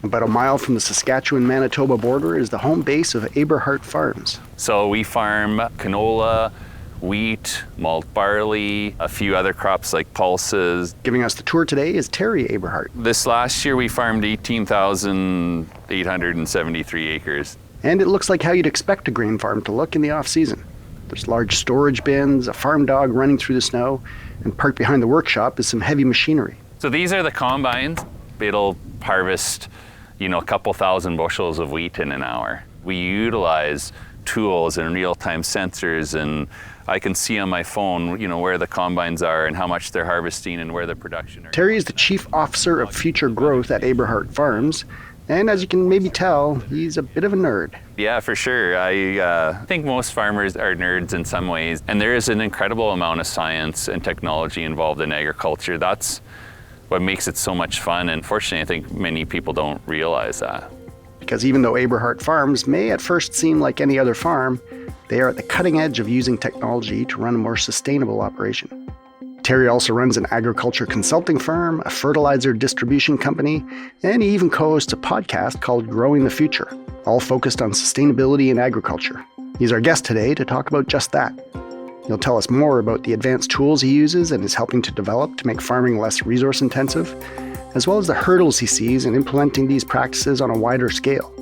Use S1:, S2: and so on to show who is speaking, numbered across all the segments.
S1: About a mile from the Saskatchewan-Manitoba border is the home base of Aberhart Farms.
S2: So we farm canola, wheat, malt barley, a few other crops like pulses.
S1: Giving us the tour today is Terry Aberhart.
S2: This last year we farmed 18,873 acres.
S1: And it looks like how you'd expect a grain farm to look in the off-season. There's large storage bins, a farm dog running through the snow, and parked behind the workshop is some heavy machinery.
S2: So these are the combines. It'll harvest, a couple thousand bushels of wheat in an hour. We utilize tools and real-time sensors, and I can see on my phone, where the combines are and how much they're harvesting and where the production are.
S1: Terry is the Chief Officer of Future Growth at Aberhart Farms, and as you can maybe tell, he's a bit of a nerd.
S2: Yeah, for sure. I think most farmers are nerds in some ways, and there is an incredible amount of science and technology involved in agriculture. That's what makes it so much fun, and fortunately, I think many people don't realize that.
S1: Because even though Aberhart Farms may at first seem like any other farm, they are at the cutting edge of using technology to run a more sustainable operation. Terry also runs an agriculture consulting firm, a fertilizer distribution company, and he even co-hosts a podcast called Growing the Future, all focused on sustainability in agriculture. He's our guest today to talk about just that. He'll tell us more about the advanced tools he uses and is helping to develop to make farming less resource intensive, as well as the hurdles he sees in implementing these practices on a wider scale.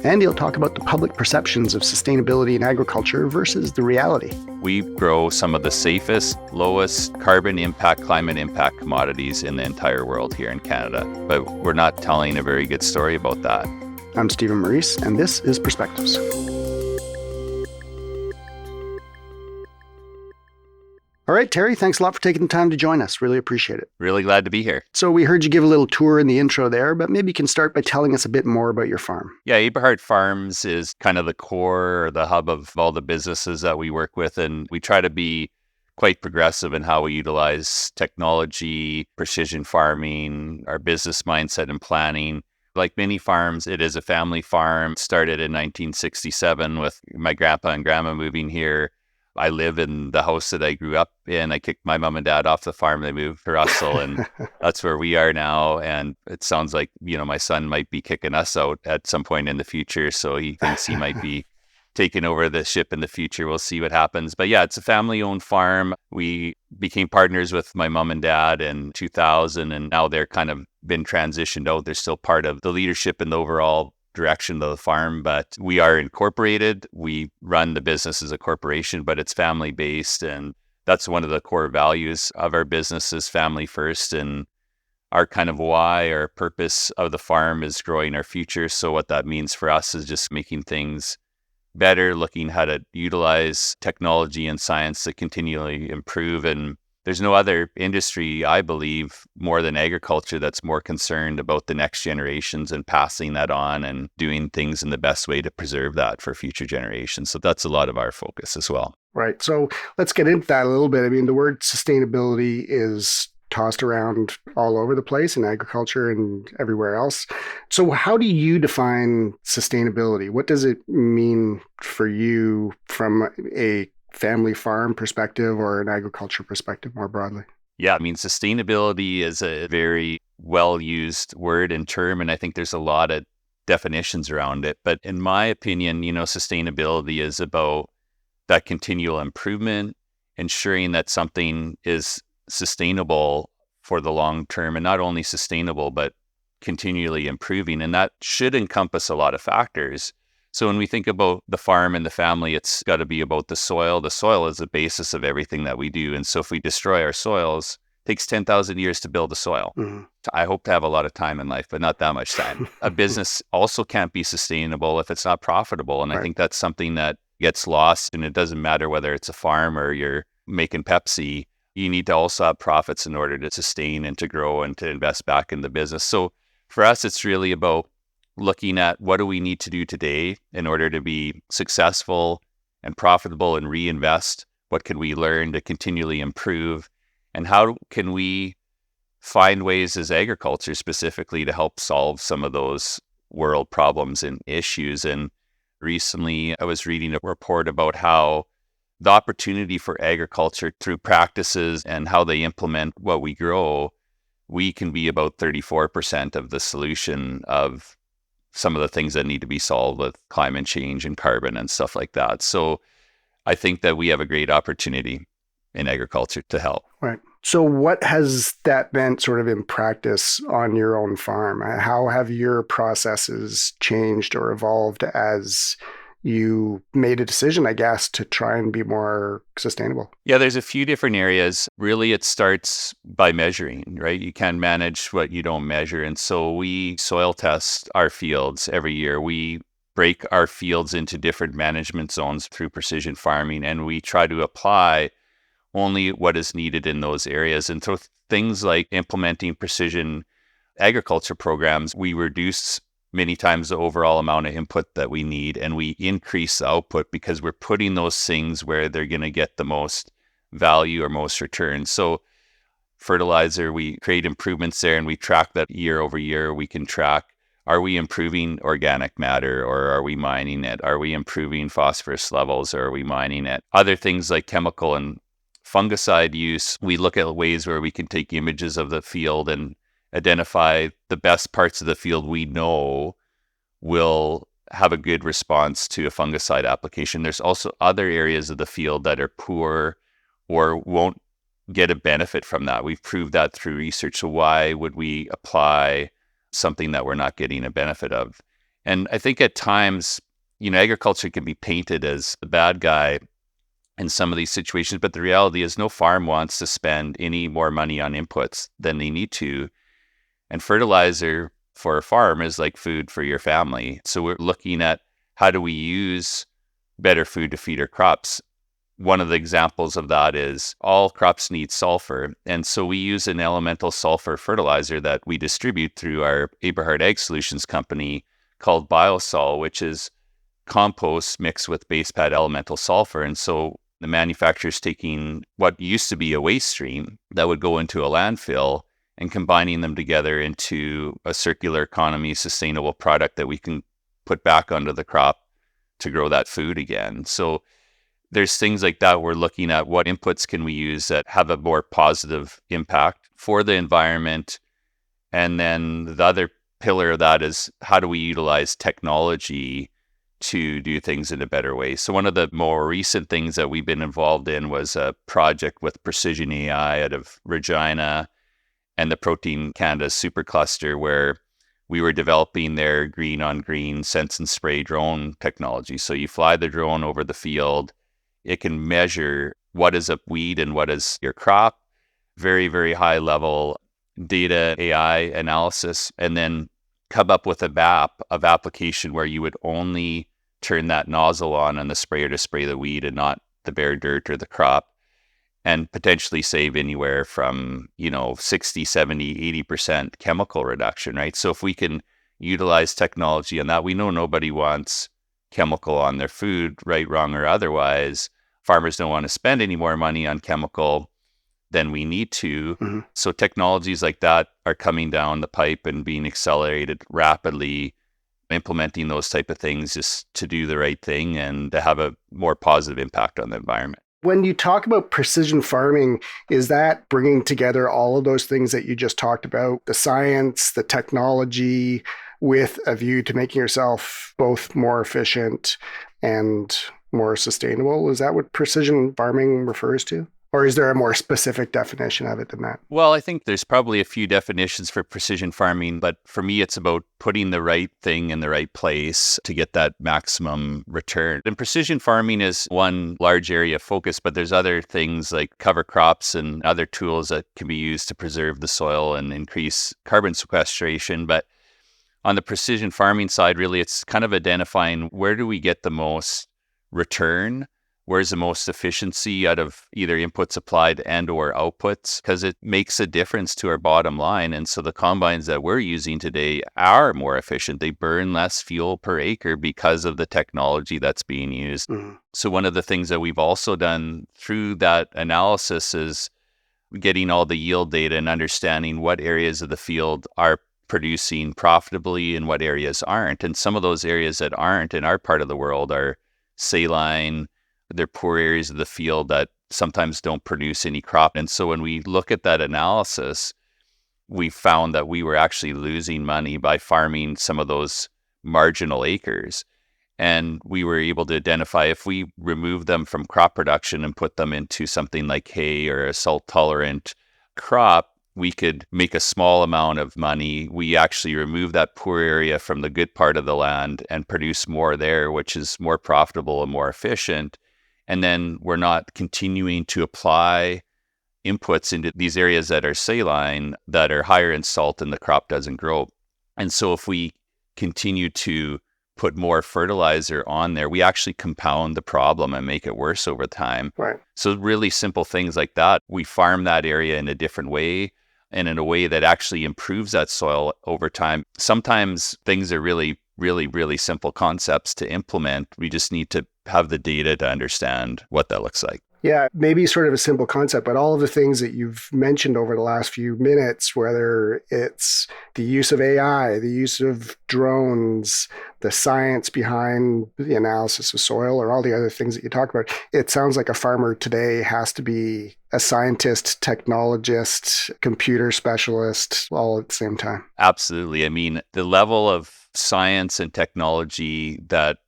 S1: And he'll talk about the public perceptions of sustainability in agriculture versus the reality.
S3: We grow some of the safest, lowest carbon impact, climate impact commodities in the entire world here in Canada, but we're not telling a very good story about that.
S1: I'm Stephen Maurice, and this is Perspectives. All right, Terry, thanks a lot for taking the time to join us. Really appreciate it.
S3: Really glad to be here.
S1: So we heard you give a little tour in the intro there, but maybe you can start by telling us a bit more about your farm.
S3: Yeah, Aberhart Farms is kind of the core or the hub of all the businesses that we work with, and we try to be quite progressive in how we utilize technology, precision farming, our business mindset and planning. Like many farms, it is a family farm. Started in 1967 with my grandpa and grandma moving here. I live in the house that I grew up in. I kicked my mom and dad off the farm. They moved to Russell, and that's where we are now. And it sounds like, my son might be kicking us out at some point in the future. So he thinks he might be taking over the ship in the future. We'll see what happens. But yeah, it's a family-owned farm. We became partners with my mom and dad in 2000, and now they're kind of been transitioned out. They're still part of the leadership and the overall direction of the farm, but we are incorporated. We run the business as a corporation, but it's family based, and that's one of the core values of our business is family first. And our kind of why or purpose of the farm is growing our future. So what that means for us is just making things better, looking how to utilize technology and science to continually improve. And there's no other industry, I believe, more than agriculture that's more concerned about the next generations and passing that on and doing things in the best way to preserve that for future generations. So that's a lot of our focus as well.
S1: Right. So let's get into that a little bit. I mean, the word sustainability is tossed around all over the place in agriculture and everywhere else. So how do you define sustainability? What does it mean for you from a family farm perspective or an agriculture perspective more broadly?
S3: Yeah, sustainability is a very well-used word and term, and I think there's a lot of definitions around it. But in my opinion, sustainability is about that continual improvement, ensuring that something is sustainable for the long term, and not only sustainable, but continually improving. And that should encompass a lot of factors. So when we think about the farm and the family, it's got to be about the soil. The soil is the basis of everything that we do. And so if we destroy our soils, it takes 10,000 years to build a soil. Mm-hmm. I hope to have a lot of time in life, but not that much time. A business also can't be sustainable if it's not profitable. And right. I think that's something that gets lost. And it doesn't matter whether it's a farm or you're making Pepsi. You need to also have profits in order to sustain and to grow and to invest back in the business. So for us, it's really about looking at what do we need to do today in order to be successful and profitable and reinvest? What can we learn to continually improve? And how can we find ways as agriculture specifically to help solve some of those world problems and issues? And recently I was reading a report about how the opportunity for agriculture through practices and how they implement what we grow, we can be about 34% of the solution of some of the things that need to be solved with climate change and carbon and stuff like that. So I think that we have a great opportunity in agriculture to help.
S1: Right. So what has that meant sort of in practice on your own farm? How have your processes changed or evolved as you made a decision, I guess, to try and be more sustainable?
S3: Yeah, there's a few different areas. Really, it starts by measuring, right? You can't manage what you don't measure. And so we soil test our fields every year. We break our fields into different management zones through precision farming, and we try to apply only what is needed in those areas. And so things like implementing precision agriculture programs, we reduce many times the overall amount of input that we need, and we increase the output because we're putting those things where they're going to get the most value or most return. So fertilizer, we create improvements there, and we track that year over year. We can track, are we improving organic matter, or are we mining it? Are we improving phosphorus levels, or are we mining it? Other things like chemical and fungicide use, we look at ways where we can take images of the field and identify the best parts of the field we know will have a good response to a fungicide application. There's also other areas of the field that are poor or won't get a benefit from that. We've proved that through research. So why would we apply something that we're not getting a benefit of? And I think at times, agriculture can be painted as the bad guy in some of these situations, but the reality is no farm wants to spend any more money on inputs than they need to. And fertilizer for a farm is like food for your family. So we're looking at how do we use better food to feed our crops. One of the examples of that is all crops need sulfur. And so we use an elemental sulfur fertilizer that we distribute through our Aberhart Ag Solutions company called Biosol, which is compost mixed with base pad elemental sulfur. And so the manufacturer's taking what used to be a waste stream that would go into a landfill and combining them together into a circular economy, sustainable product that we can put back onto the crop to grow that food again. So there's things like that. We're looking at what inputs can we use that have a more positive impact for the environment. And then the other pillar of that is how do we utilize technology to do things in a better way. So one of the more recent things that we've been involved in was a project with Precision AI out of Regina and the Protein Canada Supercluster, where we were developing their green on green sense and spray drone technology. So you fly the drone over the field, it can measure what is a weed and what is your crop, very, very high level data AI analysis, and then come up with a map of application where you would only turn that nozzle on the sprayer to spray the weed and not the bare dirt or the crop, and potentially save anywhere from 60, 70, 80% chemical reduction, right? So if we can utilize technology on that, we know nobody wants chemical on their food, right, wrong, or otherwise. Farmers don't want to spend any more money on chemical than we need to. Mm-hmm. So technologies like that are coming down the pipe and being accelerated rapidly, implementing those type of things just to do the right thing and to have a more positive impact on the environment.
S1: When you talk about precision farming, is that bringing together all of those things that you just talked about, the science, the technology, with a view to making yourself both more efficient and more sustainable? Is that what precision farming refers to? Or is there a more specific definition of it than that?
S3: Well, I think there's probably a few definitions for precision farming, but for me, it's about putting the right thing in the right place to get that maximum return. And precision farming is one large area of focus, but there's other things like cover crops and other tools that can be used to preserve the soil and increase carbon sequestration. But on the precision farming side, really, it's kind of identifying where do we get the most return? Where's the most efficiency out of either inputs applied and or outputs? Because it makes a difference to our bottom line. And so the combines that we're using today are more efficient. They burn less fuel per acre because of the technology that's being used. Mm-hmm. So one of the things that we've also done through that analysis is getting all the yield data and understanding what areas of the field are producing profitably and what areas aren't. And some of those areas that aren't in our part of the world are saline. They're poor areas of the field that sometimes don't produce any crop. And so when we look at that analysis, we found that we were actually losing money by farming some of those marginal acres. And we were able to identify if we remove them from crop production and put them into something like hay or a salt-tolerant crop, we could make a small amount of money. We actually remove that poor area from the good part of the land and produce more there, which is more profitable and more efficient. And then we're not continuing to apply inputs into these areas that are saline, that are higher in salt, and the crop doesn't grow. And so if we continue to put more fertilizer on there, we actually compound the problem and make it worse over time.
S1: Right.
S3: So really simple things like that. We farm that area in a different way and in a way that actually improves that soil over time. Sometimes things are really, really, really simple concepts to implement. We just need to have the data to understand what that looks like.
S1: Yeah, maybe sort of a simple concept, but all of the things that you've mentioned over the last few minutes, whether it's the use of AI, the use of drones, the science behind the analysis of soil, or all the other things that you talk about, it sounds like a farmer today has to be a scientist, technologist, computer specialist, all at the same time.
S3: Absolutely. I mean, the level of science and technology that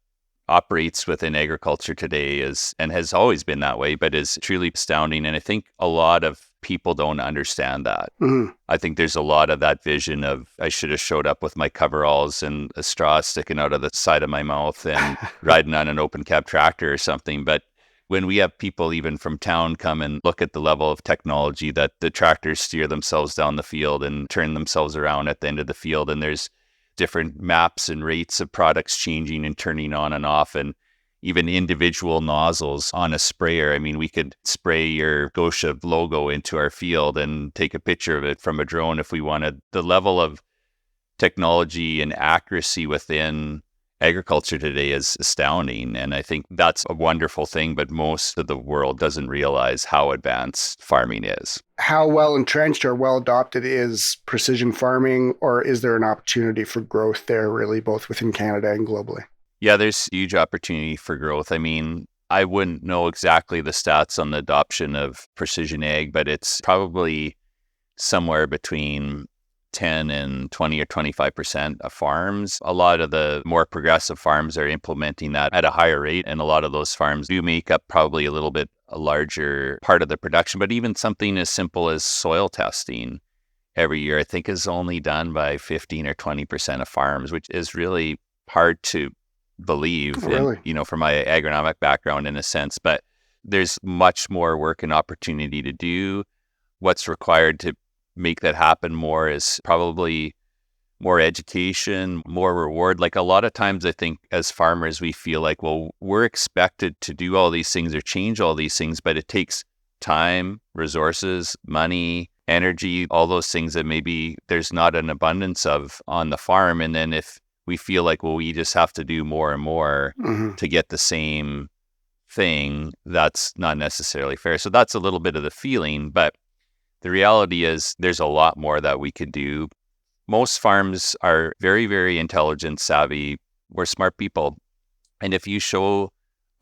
S3: operates within agriculture today is, and has always been that way, but is truly astounding. And I think a lot of people don't understand that.
S1: Mm-hmm.
S3: I think there's a lot of that vision of, I should have showed up with my coveralls and a straw sticking out of the side of my mouth and riding on an open cab tractor or something. But when we have people even from town come and look at the level of technology that the tractors steer themselves down the field and turn themselves around at the end of the field, and there's different maps and rates of products changing and turning on and off, and even individual nozzles on a sprayer. I mean, we could spray your Gosha logo into our field and take a picture of it from a drone if we wanted. The level of technology and accuracy within agriculture today is astounding. And I think that's a wonderful thing, but most of the world doesn't realize how advanced farming is.
S1: How well entrenched or well adopted is precision farming, or is there an opportunity for growth there, really, both within Canada and globally?
S3: Yeah, there's huge opportunity for growth. I mean, I wouldn't know exactly the stats on the adoption of precision ag, but it's probably somewhere between 10 and 20 or 25% of farms. A lot of the more progressive farms are implementing that at a higher rate, and a lot of those farms do make up probably a little bit a larger part of the production. But even something as simple as soil testing every year, I think, is only done by 15 or 20% of farms, which is really hard to believe,
S1: Really?
S3: from my agronomic background in a sense. But there's much more work and opportunity to do. What's required to make that happen more is probably more education, more reward. Like a lot of times I think as farmers, we feel like, well, we're expected to do all these things or change all these things, but it takes time, resources, money, energy, all those things that maybe there's not an abundance of on the farm. And then if we feel like, well, we just have to do more and more to get the same thing, that's not necessarily fair. So that's a little bit of the feeling, but the reality is there's a lot more that we could do. Most farms are very, very intelligent, savvy. We're smart people. And if you show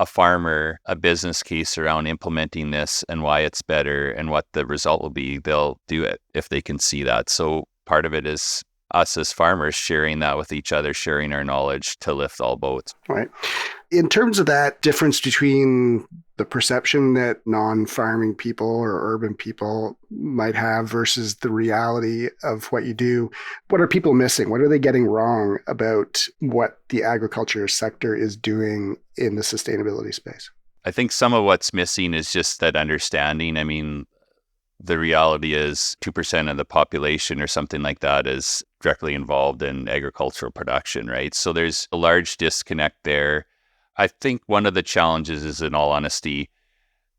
S3: a farmer a business case around implementing this and why it's better and what the result will be, they'll do it if they can see that. So part of it is us as farmers sharing that with each other, sharing our knowledge to lift all boats.
S1: Right. In terms of that difference between the perception that non-farming people or urban people might have versus the reality of what you do, what are people missing? What are they getting wrong about what the agriculture sector is doing in the sustainability space?
S3: I think some of what's missing is just that understanding. I mean, the reality is 2% of the population or something like that is directly involved in agricultural production, right? So there's a large disconnect there. I think one of the challenges is, in all honesty,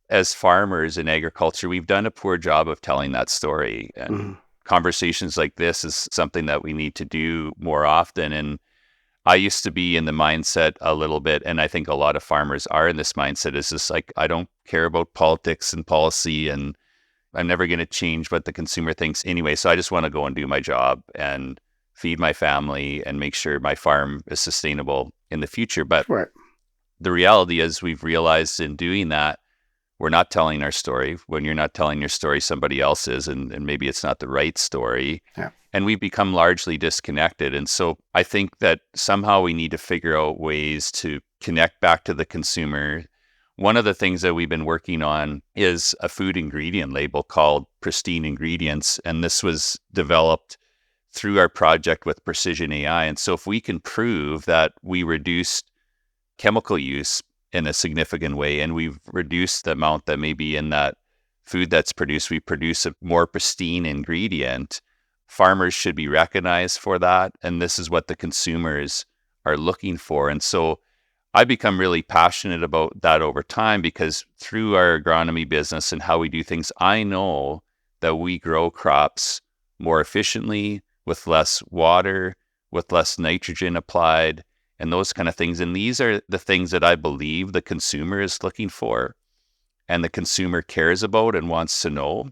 S3: as farmers in agriculture, we've done a poor job of telling that story. And conversations like this is something that we need to do more often. And I used to be in the mindset a little bit, and I think a lot of farmers are in this mindset, is just like, I don't care about politics and policy, and I'm never going to change what the consumer thinks anyway. So I just want to go and do my job and feed my family and make sure my farm is sustainable in the future. But the reality is we've realized in doing that, we're not telling our story. When you're not telling your story, somebody else is, and maybe it's not the right story.
S1: Yeah.
S3: and we become largely disconnected. And so I think that somehow we need to figure out ways to connect back to the consumer. One of the things that we've been working on is a food ingredient label called Pristine Ingredients. And this was developed through our project with Precision AI. And so if we can prove that we reduced chemical use in a significant way, and we've reduced the amount that may be in that food that's produced, we produce a more pristine ingredient, farmers should be recognized for that. And this is what the consumers are looking for. And so I become really passionate about that over time, because through our agronomy business and how we do things, I know that we grow crops more efficiently, with less water, with less nitrogen applied, and those kind of things. And these are the things that I believe the consumer is looking for and the consumer cares about and wants to know.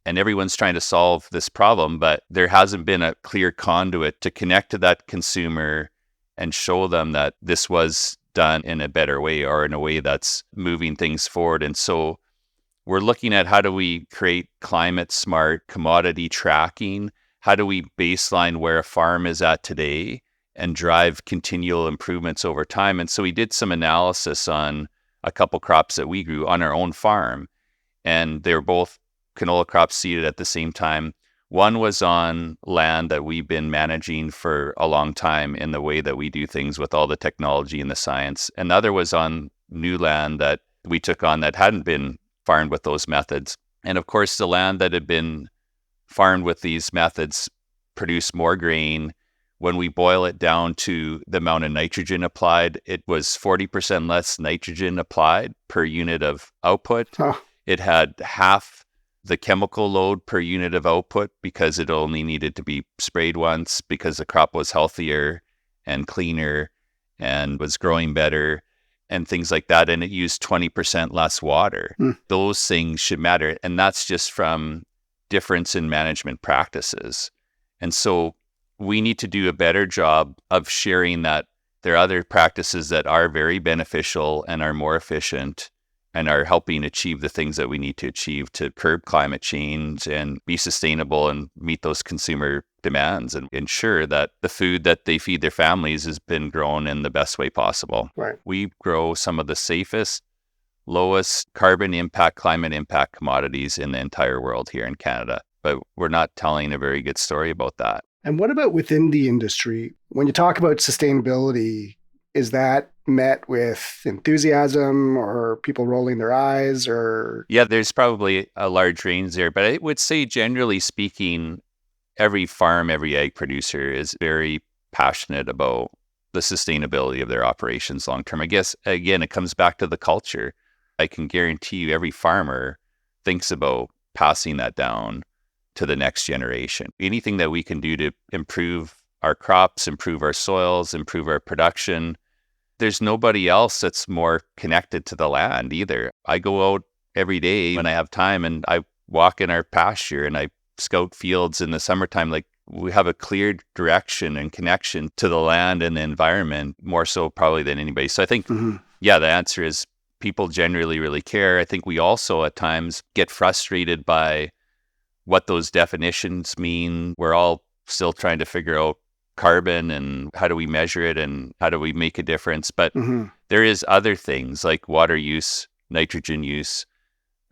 S3: And everyone's trying to solve this problem, but there hasn't been a clear conduit to connect to that consumer and show them that this was done in a better way, or in a way that's moving things forward. And so we're looking at, how do we create climate smart commodity tracking? How do we baseline where a farm is at today and drive continual improvements over time? And so we did some analysis on a couple crops that we grew on our own farm, and they were both canola crops seeded at the same time. One was on land that we've been managing for a long time in the way that we do things with all the technology and the science. Another was on new land that we took on that hadn't been farmed with those methods. And of course, the land that had been farmed with these methods produced more grain. When we boil it down to the amount of nitrogen applied, it was 40% less nitrogen applied per unit of output.
S1: Huh.
S3: It had half the chemical load per unit of output, because it only needed to be sprayed once, because the crop was healthier and cleaner and was growing better and things like that. And it used 20% less water. Those things should matter. And that's just from difference in management practices. And so we need to do a better job of sharing that there are other practices that are very beneficial and are more efficient and are helping achieve the things that we need to achieve to curb climate change and be sustainable and meet those consumer demands, and ensure that the food that they feed their families has been grown in the best way possible.
S1: Right.
S3: We grow some of the safest, lowest carbon impact, climate impact commodities in the entire world here in Canada. But we're not telling a very good story about that.
S1: And what about within the industry? When you talk about sustainability, is that met with enthusiasm or people rolling their eyes, or?
S3: Yeah, there's probably a large range there. But I would say, generally speaking, every farm, every ag producer is very passionate about the sustainability of their operations long term. I guess, again, it comes back to the culture. I can guarantee you every farmer thinks about passing that down to the next generation. Anything that we can do to improve our crops, improve our soils, improve our production. There's nobody else that's more connected to the land either. I go out every day when I have time and I walk in our pasture and I scout fields in the summertime. Like, we have a clear direction and connection to the land and the environment, more so probably than anybody. So I think, yeah, the answer is people generally really care. I think we also at times get frustrated by what those definitions mean. We're all still trying to figure out carbon and how do we measure it and how do we make a difference. But there is other things like water use, nitrogen use,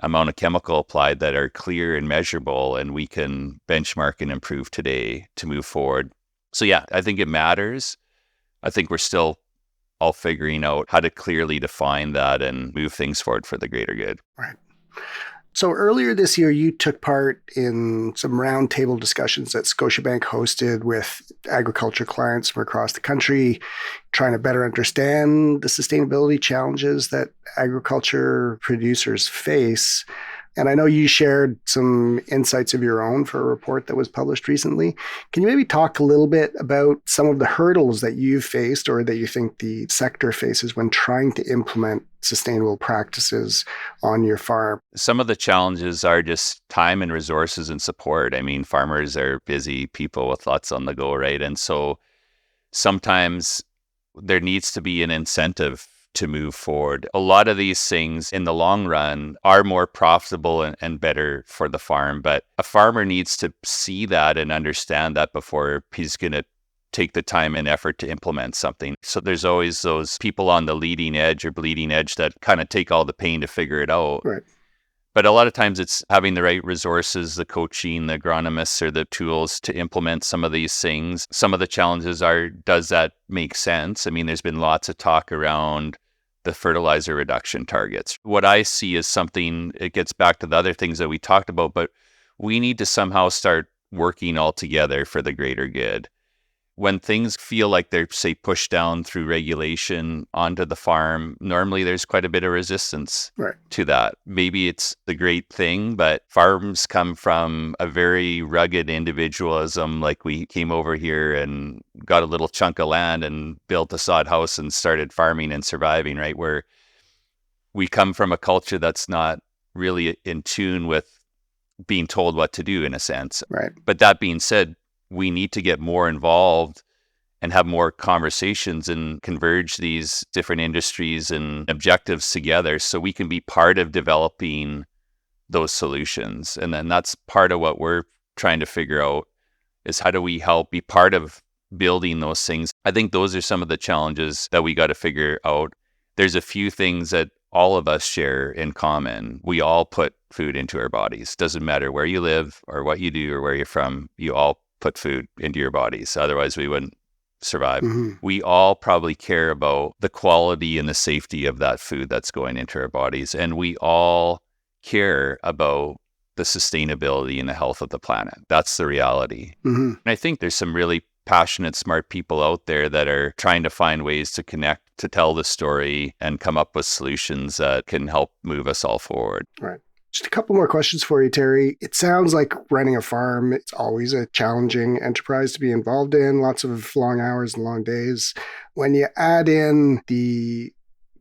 S3: amount of chemical applied that are clear and measurable, and we can benchmark and improve today to move forward. So yeah, I think it matters. I think we're still all figuring out how to clearly define that and move things forward for the greater good.
S1: Right. So earlier this year, you took part in some roundtable discussions that Scotiabank hosted with agriculture clients from across the country, trying to better understand the sustainability challenges that agriculture producers face. And I know you shared some insights of your own for a report that was published recently. Can you maybe talk a little bit about some of the hurdles that you've faced or that you think the sector faces when trying to implement sustainable practices on your farm?
S3: Some of the challenges are just time and resources and support. I mean, farmers are busy people with lots on the go, right? And so sometimes there needs to be an incentive to move forward. A lot of these things in the long run are more profitable and better for the farm, but a farmer needs to see that and understand that before he's going to take the time and effort to implement something. So there's always those people on the leading edge or bleeding edge that kind of take all the pain to figure it out.
S1: Right.
S3: But a lot of times it's having the right resources, the coaching, the agronomists, or the tools to implement some of these things. Some of the challenges are, does that make sense? I mean, there's been lots of talk around the fertilizer reduction targets. What I see is something, it gets back to the other things that we talked about, but we need to somehow start working all together for the greater good. When things feel like they're, say, pushed down through regulation onto the farm, normally there's quite a bit of resistance to that. Maybe it's the great thing, but farms come from a very rugged individualism. Like we came over here and got a little chunk of land and built a sod house and started farming and surviving, right? Where we come from a culture that's not really in tune with being told what to do, in a sense.
S1: Right.
S3: But that being said, we need to get more involved and have more conversations and converge these different industries and objectives together so we can be part of developing those solutions. And then that's part of what we're trying to figure out is how do we help be part of building those things. I think those are some of the challenges that we got to figure out. There's a few things that all of us share in common. We all put food into our bodies. Doesn't matter where you live or what you do or where you're from, you all put food into your bodies. Otherwise, we wouldn't survive. Mm-hmm. We all probably care about the quality and the safety of that food that's going into our bodies. And we all care about the sustainability and the health of the planet. That's the reality. Mm-hmm. And I think there's some really passionate, smart people out there that are trying to find ways to connect, to tell the story and come up with solutions that can help move us all forward.
S1: Right. Just a couple more questions for you, Terry. It sounds like running a farm, it's always a challenging enterprise to be involved in, lots of long hours and long days. When you add in the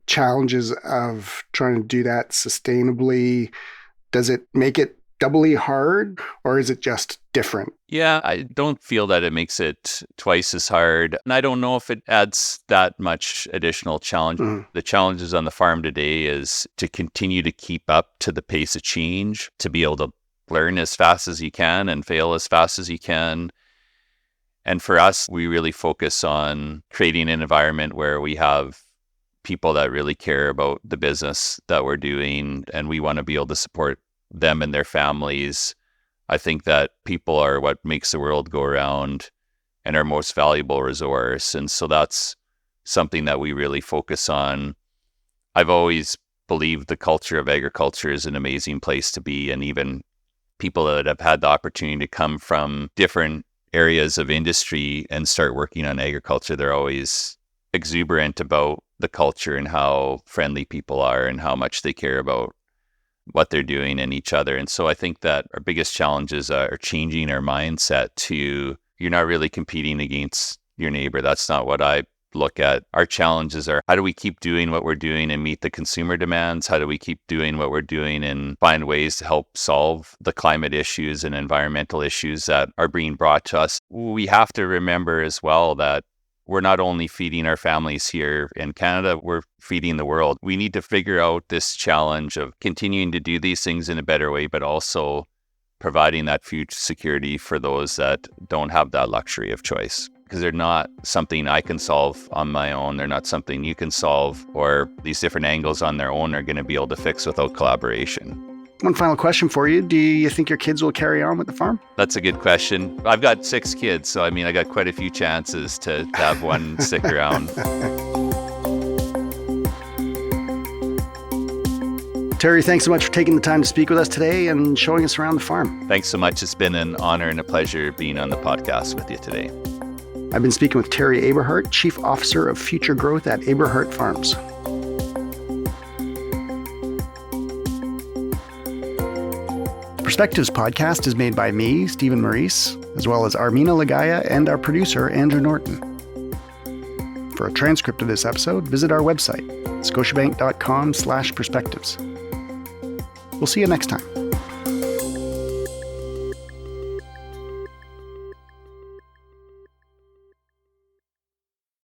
S1: challenges of trying to do that sustainably, does it make it doubly hard, or is it just different?
S3: Yeah, I don't feel that it makes it twice as hard. And I don't know if it adds that much additional challenge. Mm-hmm. The challenges on the farm today is to continue to keep up to the pace of change, to be able to learn as fast as you can and fail as fast as you can. And for us, we really focus on creating an environment where we have people that really care about the business that we're doing, and we want to be able to support them and their families. I think that people are what makes the world go around and our most valuable resource. And so that's something that we really focus on. I've always believed the culture of agriculture is an amazing place to be. And even people that have had the opportunity to come from different areas of industry and start working on agriculture, they're always exuberant about the culture and how friendly people are and how much they care about what they're doing and each other. And so I think that our biggest challenges are changing our mindset to, you're not really competing against your neighbor. That's not what I look at. Our challenges are, how do we keep doing what we're doing and meet the consumer demands? How do we keep doing what we're doing and find ways to help solve the climate issues and environmental issues that are being brought to us? We have to remember as well that we're not only feeding our families here in Canada, we're feeding the world. We need to figure out this challenge of continuing to do these things in a better way, but also providing that food security for those that don't have that luxury of choice. Because they're not something I can solve on my own. They're not something you can solve, or these different angles on their own are going to be able to fix without collaboration.
S1: One final question for you. Do you think your kids will carry on with the farm?
S3: That's a good question. I've got 6 kids, so I mean, I got quite a few chances to have one stick around.
S1: Terry, thanks so much for taking the time to speak with us today and showing us around the farm.
S3: Thanks so much. It's been an honor and a pleasure being on the podcast with you today.
S1: I've been speaking with Terry Aberhart, Chief Officer of Future Growth at Aberhart Farms. Perspectives podcast is made by me, Stephen Maurice, as well as Armina Lagaya and our producer, Andrew Norton. For a transcript of this episode, visit our website, scotiabank.com/perspectives. We'll see you next time.